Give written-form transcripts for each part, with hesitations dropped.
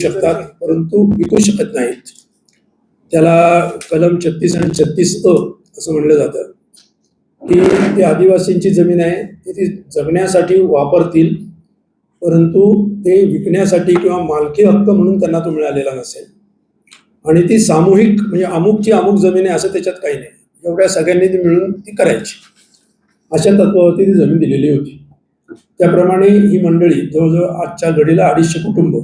शकतात परंतु विकू शकत नाहीत। त्याला कलम 36 आणि 36 असं म्हणलं जातं की ती आदिवासींची जमीन आहे, ती जगण्यासाठी वापरतील परंतु ते विकण्यासाठी किंवा मालकी हक्क म्हणून त्यांना तो मिळालेला नसेल आणि ती सामूहिक म्हणजे अमुकची अमुक जमीन आहे असं त्याच्यात काही नाही, एवढ्या सगळ्यांनी ती मिळून ती करायची अशा तत्वावरती ती जमीन दिलेली होती। त्याप्रमाणे ही मंडळी जवळजवळ आजच्या घडीला 250 कुटुंब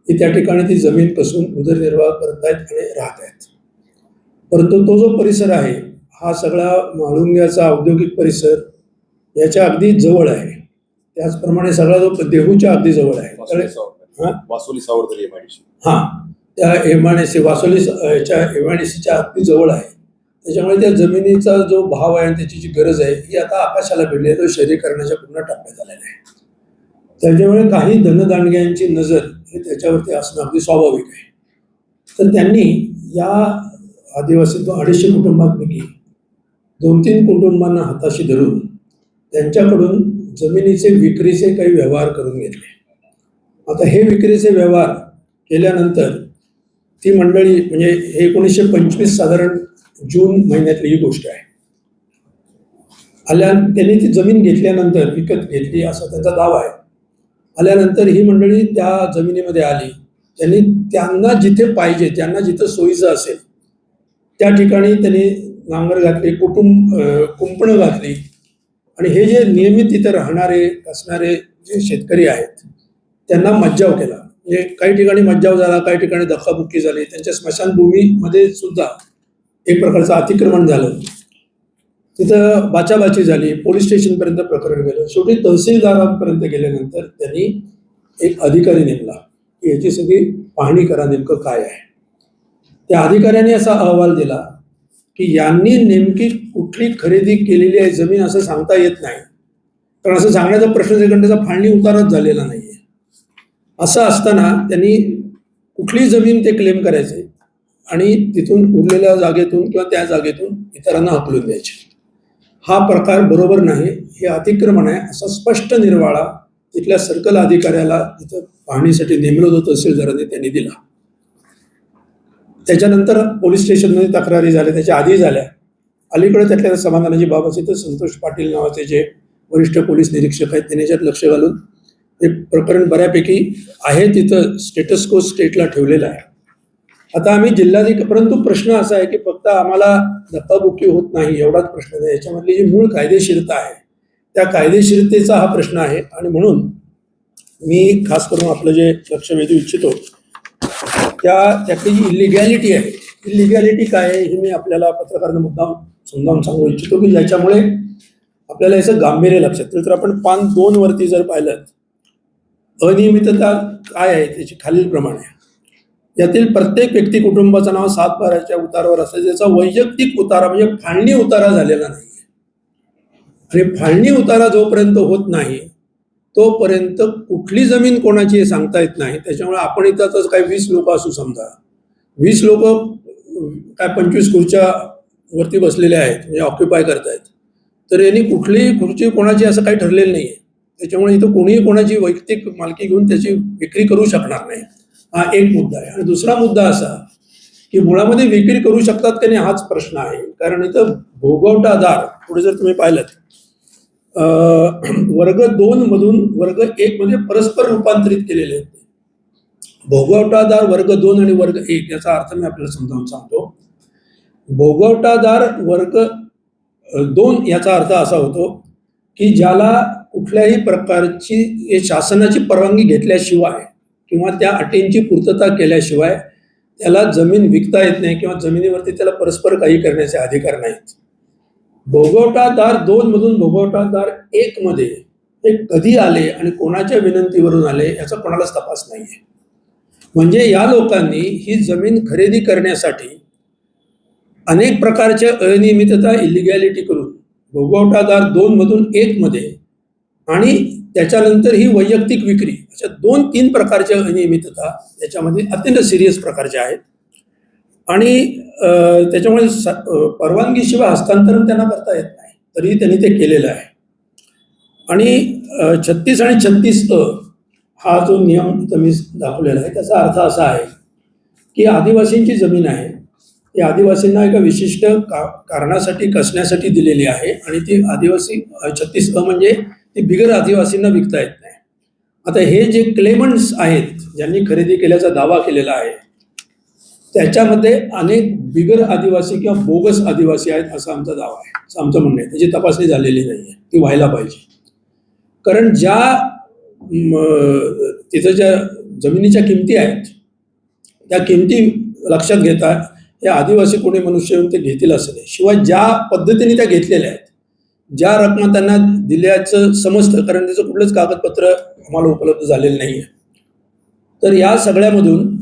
ही त्या ठिकाणी ती जमीन कसून उदरनिर्वाह करत आहेत आणि राहत आहेत। परंतु तो जो परिसर आहे हा सगळा म्हाळुंग्याचा औद्योगिक परिसर याच्या अगदी जवळ आहे। त्याचप्रमाणे सगळा जो देहूच्या अगदी जवळ आहे, वासोली सावरतरी त्या एमआयडीसी वासोलीच्या एमआयडीसीच्या अगदी जवळ आहे। त्याच्यामुळे त्या जमिनीचा जो भाव आहे त्याची जी गरज आहे ही आता आकाशाला भिडली आहे, तो शहरीकरणाच्या पूर्ण टप्प्यात आलेला आहे। त्याच्यामुळे काही धनदांडग्यांची नजर हे त्याच्यावरती असणं अगदी स्वाभाविक आहे। तर त्यांनी या आदिवासी 250 कुटुंबांपैकी 2-3 कुटुंबांना हाताशी धरून त्यांच्याकडून जमिनीचे विक्रीचे काही व्यवहार करून घेतले। आता हे विक्रीचे व्यवहार केल्यानंतर ती मंडळी म्हणजे हे 1925 साधारण जून महिन्यातली ही गोष्ट आहे। त्यांनी ती जमीन घेतल्यानंतर विकत घेतली असा त्यांचा दावा आहे। आल्यानंतर ही मंडळी त्या जमिनीमध्ये आली, त्यांनी त्यांना जिथे पाहिजे त्यांना जिथं सोयीचं असेल त्या ठिकाणी त्यांनी नांगर घातली, कुंपणं घातली आणि हे जे नियमित तिथे राहणारे असणारे जे शेतकरी आहेत त्यांना मज्जाव केला। म्हणजे काही ठिकाणी मज्जाव झाला, काही ठिकाणी धक्काबुक्की झाली, त्यांच्या स्मशानभूमीमध्ये सुद्धा एक प्रकारचं अतिक्रमण झालं, तिथं बाचाबाची झाली, पोलीस स्टेशनपर्यंत प्रकरण गेलं। शेवटी तहसीलदारांपर्यंत गेल्यानंतर त्यांनी एक अधिकारी नेमला की याची सगळी पाहणी करा, नेमकं काय आहे। त्या अधिकाऱ्याने असा अहवाल दिला की यांनी नेमकी कुठली खरेदी केलेली आहे जमीन असं सांगता येत नाही, कारण असं सांगण्याचा प्रश्न त्याचा फाळणी उतारच झालेला नाहीये। असं असताना त्यांनी कुठली जमीन ते क्लेम करायचे आणि तिथून उरलेल्या जागेतून किंवा त्या जागेतून इतरांना हकलून द्यायचे। हा प्रकार बरोबर नाही, हे अतिक्रमण आहे असा स्पष्ट निर्वाळा तिथल्या सर्कल अधिकाऱ्याला तिथं पाहणीसाठी नेमलं होतं तहसीलदारांनी त्यांनी दिला। त्याच्यानंतर पोलीस स्टेशनमध्ये तक्रारी झाल्या, त्याच्या आधी झाल्या। अलीकडे त्यातल्या समाधानाची बाब असे तर संतोष पाटील नावाचे जे वरिष्ठ पोलीस निरीक्षक आहेत त्यांनी याच्यात लक्ष घालून हे प्रकरण बऱ्यापैकी आहे तिथं स्टेटस को स्टेटला ठेवलेलं आहे। आता आम्ही जिल्हाधिकारी, परंतु प्रश्न असा आहे की फक्त आम्हाला धक्काबुक्की होत नाही एवढाच प्रश्न आहे, याच्यामधली जी मूळ कायदेशीरता आहे त्या कायदेशीरतेचा हा प्रश्न आहे। आणि म्हणून मी खास करून आपलं जे लक्ष वेधू इच्छितो त्यातली जी इलिगॅलिटी आहे, इलिगॅलिटी काय आहे हे मी आपल्याला पत्रकारांना मुद्दाम समजावून सांगू इच्छितो की ज्याच्यामुळे आपल्याला याचं गांभीर्य लक्षात येईल। तर आपण पान 2 वरती जर पाहिलं, अनियमितता काय आहे त्याची खालीलप्रमाणे, यातील प्रत्येक व्यक्ती कुटुंबाचं नाव 7/12च्या उतारावर असेल, ज्याचा वैयक्तिक उतारा म्हणजे फाळणी उतारा झालेला नाही आणि फाळणी उतारा जोपर्यंत होत नाही तोपर्यंत कुठली जमीन कोणाची हे सांगता येत नाही। त्याच्यामुळे आपण इथं काही 20 लोक असू, समजा 20 लोक काय 25 खुर्च्या वरती बसलेले आहेत म्हणजे ऑक्युपाय करतायत, तर यांनी कुठलीही खुर्ची कोणाची असं काही ठरलेलं नाहीये। त्याच्यामुळे इथं कोणीही कोणाची वैयक्तिक मालकी घेऊन त्याची विक्री करू शकणार नाही, हा एक मुद्दा आहे। आणि दुसरा मुद्दा असा की मुळामध्ये विक्री करू शकतात की नाही हाच प्रश्न आहे, कारण इथं भोगवटादार पुढे जर तुम्ही पाहिलं वर्ग 2 मधून वर्ग 1 मध्ये परस्पर रूपांतरित केलेले आहेत। भोगवटादार वर्ग 2 आणि वर्ग 1 याचा अर्थ मी आपल्याला समजावून सांगतो। भोगवटादार वर्ग 2 याचा अर्थ असा होतो की ज्याला कुठल्याही प्रकारची शासनाची परवानगी घेतल्याशिवाय किंवा त्या अटींची पूर्तता केल्याशिवाय त्याला जमीन विकता येत नाही किंवा जमिनीवरती त्याला परस्पर काही करण्याचे अधिकार नाहीत। भोगवटादार 2 मधून भोगवटादार 1 मध्ये हे कधी आले आणि कोणाच्या विनंतीवरून आले याचा कोणालाच तपास नाहीये। म्हणजे या लोकांनी ही जमीन खरेदी करण्यासाठी अनेक प्रकारच्या अनियमितता इलिगॅलिटी करून भोगवटादार 2 मधून 1 मध्ये आणि त्याच्यानंतर ही वैयक्तिक विक्री अशा 2-3 प्रकारच्या अनियमितता याच्यामध्ये अत्यंत सिरियस प्रकारच्या आहेत आणि त्याच्यामुळे परवानगीशिवाय हस्तांतरण त्यांना करता येत नाही, तरीही त्यांनी ते केलेलं आहे। आणि 36 आणि 36 हा जो नियम इथं मी दाखवलेला आहे त्याचा अर्थ असा आहे की आदिवासींची जमीन आहे ती आदिवासींना एका विशिष्ट कारणासाठी कसण्यासाठी दिलेली आहे आणि ती आदिवासी 36 म्हणजे ती बिगर आदिवासींना विकता येत नाही. आता हे जे क्लेमंट्स आहेत ज्यांनी खरेदी केल्याचा दावा केलेला आहे त्याच्यामध्ये अनेक बिगर आदिवासी किंवा बोगस आदिवासी आहेत असा आमचा दावा आहे, असं आमचं म्हणणं आहे. त्याची तपासणी झालेली नाही आहे, ती व्हायला पाहिजे. कारण तिथं ज्या जमिनीच्या किमती आहेत त्या किमती लक्षात घेता हे आदिवासी कोणी मनुष्य येऊन ते घेतील असं नाही. शिवाय ज्या पद्धतीने त्या घेतलेल्या आहेत, ज्या रकमा त्यांना दिल्याचं समजतं, कारण त्याचं कुठलंच कागदपत्र आम्हाला उपलब्ध झालेलं नाही आहे. तर या सगळ्यामधून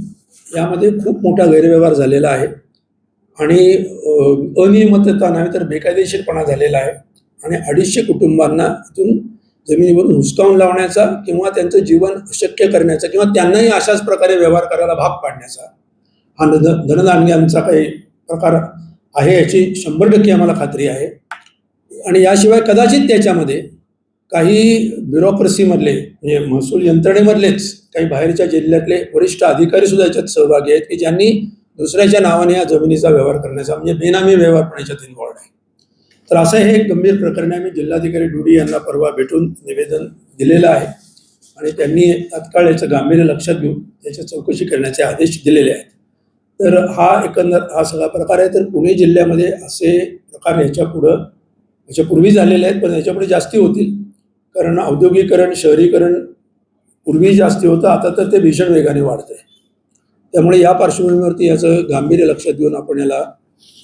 यामध्ये खूप मोठा गैरव्यवहार झालेला आहे आणि अनियमितता नाही तर बेकायदेशीरपणा झालेला आहे आणि 250 कुटुंबांना इथून जमिनीवरून हुसकावून लावण्याचा किंवा त्यांचं जीवन अशक्य करण्याचा किंवा त्यांनाही अशाच प्रकारे व्यवहार करायला भाग पाडण्याचा हा धनदांडग्यांचा काही प्रकार आहे याची 100% आम्हाला खात्री आहे. आणि याशिवाय कदाचित त्याच्यामध्ये काही ब्युरोक्रेसीमधले म्हणजे महसूल यंत्रणेमधलेच काही बाहेरच्या जिल्ह्यातले वरिष्ठ अधिकारी सुद्धा याच्यात सहभागी आहेत की ज्यांनी दुसऱ्याच्या नावाने या जमिनीचा व्यवहार करण्याचा म्हणजे बेनामी व्यवहार पण याच्यात इन्व्हॉल्ड आहे. तर असं हे एक गंभीर प्रकरण आहे. मी जिल्हाधिकारी डुडी यांना परवा भेटून निवेदन दिलेलं आहे आणि त्यांनी तात्काळ याचं गांभीर्य लक्षात घेऊन त्याच्या चौकशी करण्याचे आदेश दिलेले आहेत. तर हा एकंदर हा सगळा प्रकार आहे. तर पुणे जिल्ह्यामध्ये असे प्रकार याच्यापूर्वी झालेले आहेत, पण याच्यापुढे जास्ती होतील. कारण औद्योगिकरण शहरीकरण पूर्वी जास्ती होतं, आता तर ते भीषण वेगाने वाढतंय. त्यामुळे या पार्श्वभूमीवरती याचं गांभीर्य लक्षात घेऊन आपण याला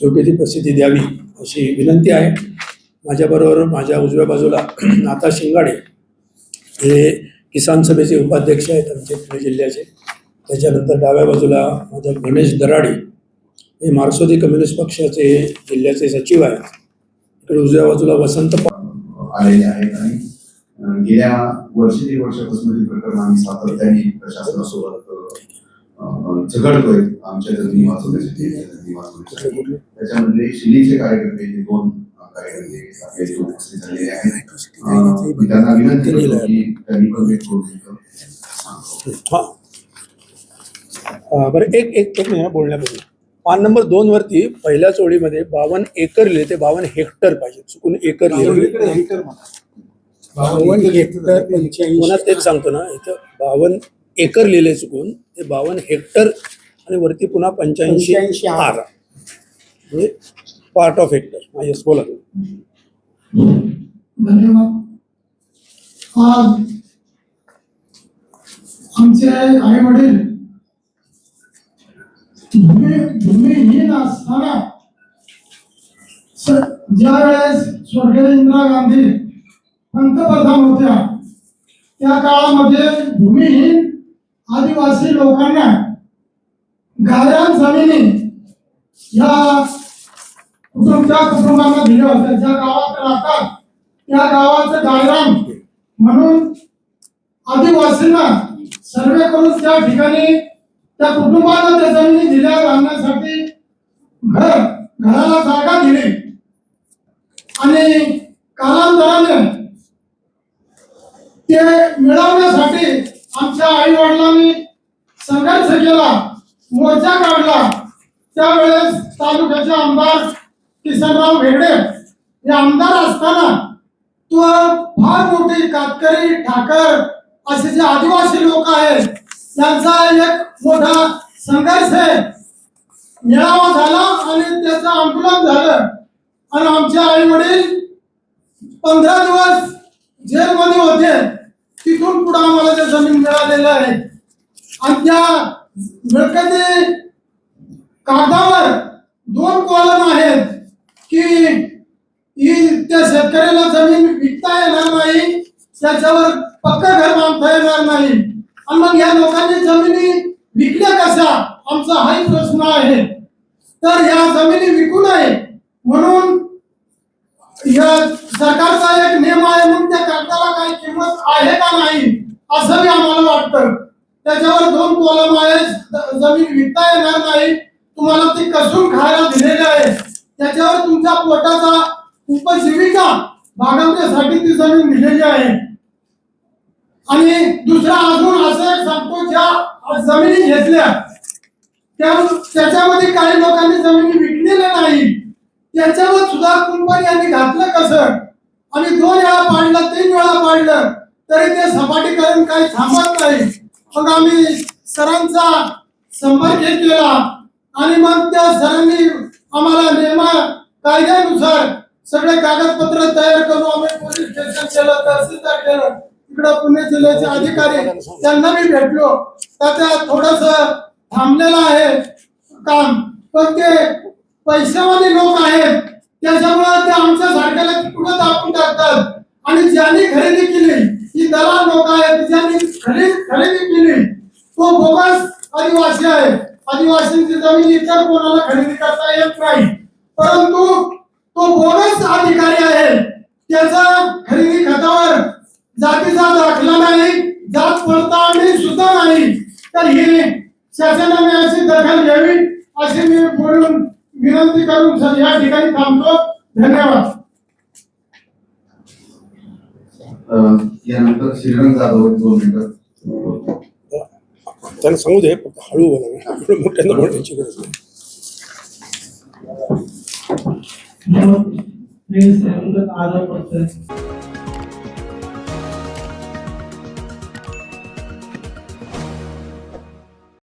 योग्य ती प्रसिद्धी द्यावी अशी विनंती आहे. माझ्याबरोबर माझ्या उजव्या बाजूला नाथा शिंगाडे हे किसान सभेचे उपाध्यक्ष आहेत आमचे पुणे जिल्ह्याचे. त्याच्यानंतर डाव्या बाजूला माझा गणेश दराडे हे मार्क्सवादी कम्युनिस्ट पक्षाचे जिल्ह्याचे सचिव आहेत. इकडे उजव्या बाजूला वसंत आलेले आहेत आणि गेल्या वर्षी 1.5 वर्षापासून ही प्रकरण आम्ही सातत्याने प्रशासनासोबत झगडतोय आमच्या जमिनी वाचवण्यासाठी. त्याच्यामध्ये शिलीचे कार्यकर्ते जे 2 कार्यकर्ते उपस्थित झालेले आहेत. त्यांना विनंती करतो की त्यांनी पण भेट करून बरं एक मिनिट बोलण्यापूर्वी 5 नंबर 2 वरती पहिल्याच ओळीमध्ये 52 एकर लिहिले ते 52 हेक्टर पाहिजे, चुकून एकर लिहिले. 52 हेक्टर 85 पुन्हा तेच सांगतो ना, इथं 52 एकर लिहिले चुकून ते 52 हेक्टर आणि वरती पुन्हा 85 आर म्हणजे पार्ट ऑफ हेक्टर. येस बोला. धन्यवाद. आज आमचे आई वडील भूमिहीन असताना ज्या वेळेस स्वर्गीय इंदिरा गांधी पंतप्रधान होत्या त्या काळामध्ये भूमिहीन आदिवासी लोकांना गायरान जमिनी या कुटुंबांना दिल्या होत्या. ज्या गावात राहतात त्या गावाचं गायरान म्हणून आदिवासींना सर्वे करून त्या ठिकाणी त्या कुटुंबाला त्या जमिनी दिल्या राहण्यासाठी घराला जागा दिली आणि कालांतराने ते मिळवण्यासाठी आमच्या आई वडिलांनी संघर्ष केला, मोर्चा काढला. त्यावेळेस तालुक्याचे आमदार किसनराव भेडे हे आमदार असताना तो फार मोठी कातकरी ठाकर असे जे आदिवासी लोक आहेत त्यांचा एक मोठा संघर्ष मेळावा झाला आणि त्याचं आंदोलन झालं आणि आमचे आई वडील 15 दिवस जेलमध्ये होते. तिथून पुढे आम्हाला ते जमीन मिळालेलं आहे आणि त्या मिळकती कागदावर 2 कॉलम आहेत की त्या शेतकऱ्याला जमीन विकता येणार नाही, त्याच्यावर पक्का घर बांधता येणार नाही. आणि मग या लोकांनी जमिनी विकल्या कशा आमचा हाही प्रश्न आहे. तर या जमिनी विकू नये म्हणून या सरकारचा एक नियम आहे म्हणून त्या कागदाला काही किंमत आहे का नाही असं बी आम्हाला वाटतं. त्याच्यावर 2 कॉलम आहेत, जमीन विकता येणार नाही, तुम्हाला ती कसून खायला दिलेली आहे, त्याच्यावर तुमच्या पोटाचा उपजीविका भागवण्यासाठी ती जमीन दिलेली आहे. आणि दुसरा अजून असं एक सांगतो, ज्या जमिनी घेतल्या त्याच्यामध्ये काही लोकांनी जमिनी विकलेल्या नाही, त्याच्यावर सुद्धा कुंपण यांनी घातलं कसं. आम्ही 2 वेळा पाडलं, 3 वेळा पाडलं, तरी ते सपाटीकरण काही थांबत नाही. मग आम्ही सरांचा संपर्क केला आणि मग त्या सरांनी आम्हाला नियमा कायद्यानुसार सगळे कागदपत्र तयार करून आम्ही पोलीस स्टेशन केलं, तहसीलदार केलं, इकडं पुणे जिल्ह्याचे अधिकारी त्यांना मी भेटलो. त्याच्यात थोडस थांबलेलं आहे काम, पण ते पैशावाले लोक आहेत त्याच्यामुळे ते आमच्या सारख्याला कुठं दाबून टाकतात. आणि ज्यांनी खरेदी केली ही दलाल लोक आहेत, ज्यांनी खरेदी केली तो बोगस आदिवासी आहे. आदिवासींची जमीन इतर कोणाला खरेदी करता येत नाही, परंतु तो बोगस अधिकारी आहे. त्याचा खरेदी खतावर जातीचा दाखला नाही, जात पडताळणी सुद्धा नाही. तर ही शासनाने अशी दखल घ्यावी अशी मी बोलून विनंती करून सर या ठिकाणी थांबतो. धन्यवाद. यानंतर श्रीरंग जाधव 2 मिनिटं. त्यांना सांगू दे, फक्त हळू बोला, मोठ्यांना बोलण्याची गरज नाही. आदर करतोय.